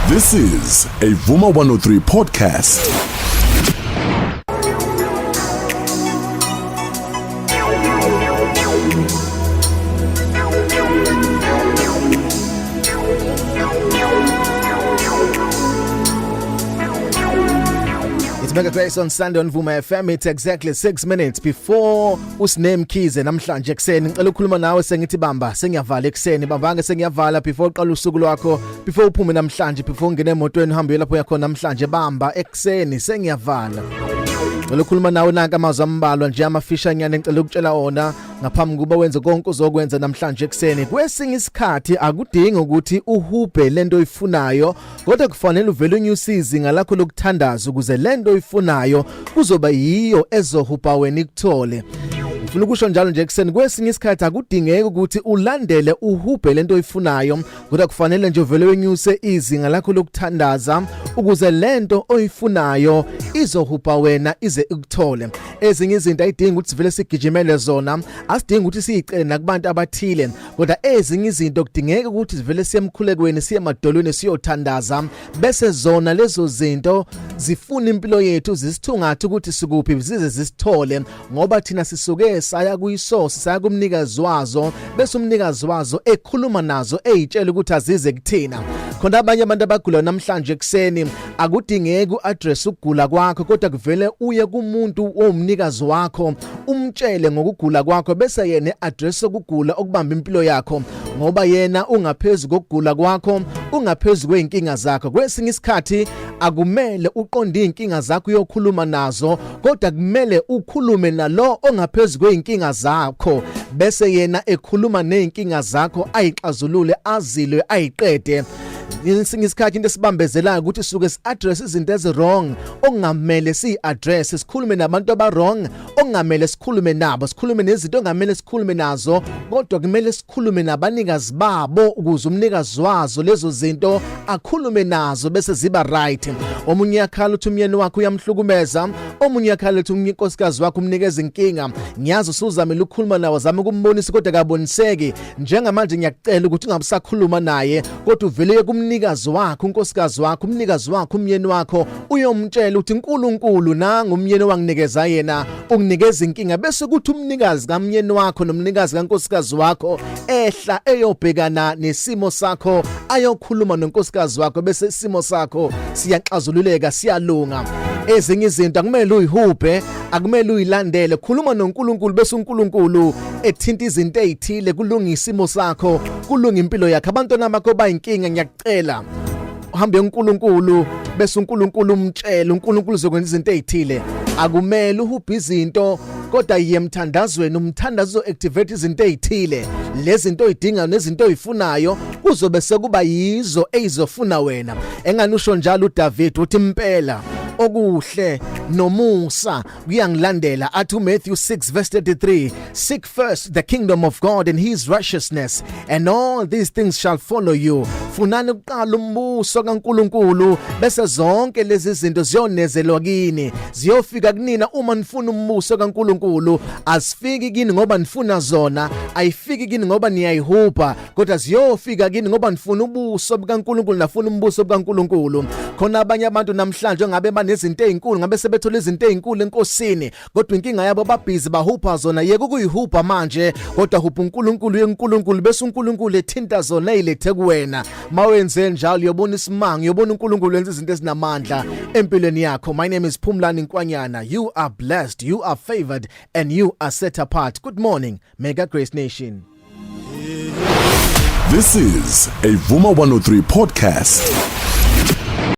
This is a Vuma 103 podcast. Mega Grace on Sunday on Vuma FM. It's exactly 6 minutes before usiname Khize namhlanje ekseni. Ngicela ukukhuluma nawe sengithi bamba sengiyavala ekseni. Bambanga sengiyavala before uqala usuku lwakho, before uphume namhlanje, before ungene emotweni uhambe lapho yakhona namhlanje bamba ekseni sengiyavala. Ngicela ukukhuluma nawe nanka amazwi ambalwa nje amafishanyana ngicela ukutshela ona ngaphambi kuba wenze konke uzokwenza namhlanje ekseni. Kwesinye isikhathi akudingi ukuthi uhubhe lento oyifunayo, kodwa kufanele uvele unyuse izinga lakho lokuthandaza ukuze lento oyifunayo kuzoba yiyo ezohupa wena ikuthole. Ufuna ukusho njalo nje ekseni, kwesinye isikhathi akudingeki ukuthi ulandele uhubhe lento oyifunayo, kodwa kufanele nje uvele wenyuse izinga lakho lokuthandaza ukuze lento oyifunayo izohupa wena ize ikuthole. Ezinye izinto ayidingi ukuthi sivele sigijimele zona, asidingi ukuthi siyicele nakubantu abathile, kodwa ezinye izinto kudingeka ukuthi sivele siye emkhulekweni, siye emadolweni siyothandaza, bese zona lezo zinto zifuna impilo yethu zisithungathe ukuthi sikuphi zize zisithole, ngoba thina sisuke saya kuyisource, saya kumnikazi wazo, bese umnikazi wazo ekhuluma nazo eyitshela ukuthi azize kuthina. Khona abanye abantu abagula namhlanje ekseni akudingeki uaddress ukugula kwakho, kodwa kuvele uye kumuntu omnikazi wakho umtshele ngokugula kwakho, bese yena address ukugula okubamba impilo yakho, ngoba yena ungaphezulu kokugula kwakho, ungaphezulu kweinkinga zakho. Kwesinye isikhathi akumele uqonde inkinga zakho uyokhuluma nazo, kodwa kumele ukhulume nalo ongaphezulu kweinkinga zakho, bese yena ekhuluma neinkinga zakho ayixazulule, azilwe, ayiqede. Isikhathi into esibambezelayo ukuthi suke si-address izinto ezi-wrong okungamele si-address, sikhulume nabantu aba-wrong okungamele sikhulume nabo, sikhulume nezinto okungamele sikhulume nazo, kodwa kumele sikhulume nabanikazi babo ukuze umnikazi wazo lezo zinto akhulume nazo bese ziba right. Omunye yakhala uthi umyeni wakho uyamhlukumeza, omunye yakhala uthi unkosikazi wakho umnikeza inkinga. Ngiyazi usuzamela ukukhuluma nawo, zama ukumbonisa kodwa akaboniseki. Njengamanje ngiyakucela ukuthi ungabisakhuluma naye, kodwa uvele kumnikazi wakho, unkosikazi wakho, umnikazi wakho, umyeni wakho, uyomtshela ukuthi uNkulunkulu nanga umyeni wanginikeza yena unginikeza inkinga, bese kuthi umnikazi kamyeni wakho nomnikazi kankosikazi wakho ehla eyobhekana nesimo sakho, ayokhuluma nonkosikazi wakho, bese isimo sakho siyaxazululeka, siyalunga. Ezinye izinto akumele uyihubhe, akumele uyilandele. Khuluma noNkulunkulu bese uNkulunkulu ethinta izinto ezithile kulungisa isimo sakho, kulunga impilo yakho. Abantwana bakho bayinkinga, ngiyakucela uhambe uNkulunkulu bese uNkulunkulu umtshele, uNkulunkulu uzokwenza izinto ezithile. Akumele uhubhe izinto, kodwa yemthandazweni, umthandazo activate izinto ezithile. Lezi zinto oyidinga nezinto oyifunayo kuzobe sekuba yizo ezofuna wena. Enganusho njalo uDavid uthi impela okuhle nomusa kuyangilandela, athi Matthew 6:33, seek first the kingdom of God and his righteousness and all these things shall follow you. Funani uqala umbuso kaNkulunkulu bese zonke lezi zinto ziyonezelwa kini, ziyofika kunina. Uma nifuna umbuso kaNkulunkulu asifiki kini ngoba nifuna zona, ayifiki kini ngoba niyayihupha, kodwa ziyofika kini ngoba nifuna ubuso bukaNkulunkulu, nafuna umbuso bukaNkulunkulu. Khona abanye abantu namhlanje ngabe banezinto ezinkulu, ngabe sebethola izinto ezinkulu enkosini, kodwa inkinga yabo babhizi bahupha zona. Yeke ukuyihupha manje, kodwa hupha uNkulunkulu, uNkulunkulu bese uNkulunkulu ethinta zona eyilethe kuwena. Mawenze njalo uyobona isimanga, uyobona uNkulunkulu wenza izinto ezinamandla empilweni yakho. My name is Phumlani Nkwanyana. You are blessed, you are favored, and you are set apart. Good morning, Mega Grace Nation. This is a Vuma 103 podcast.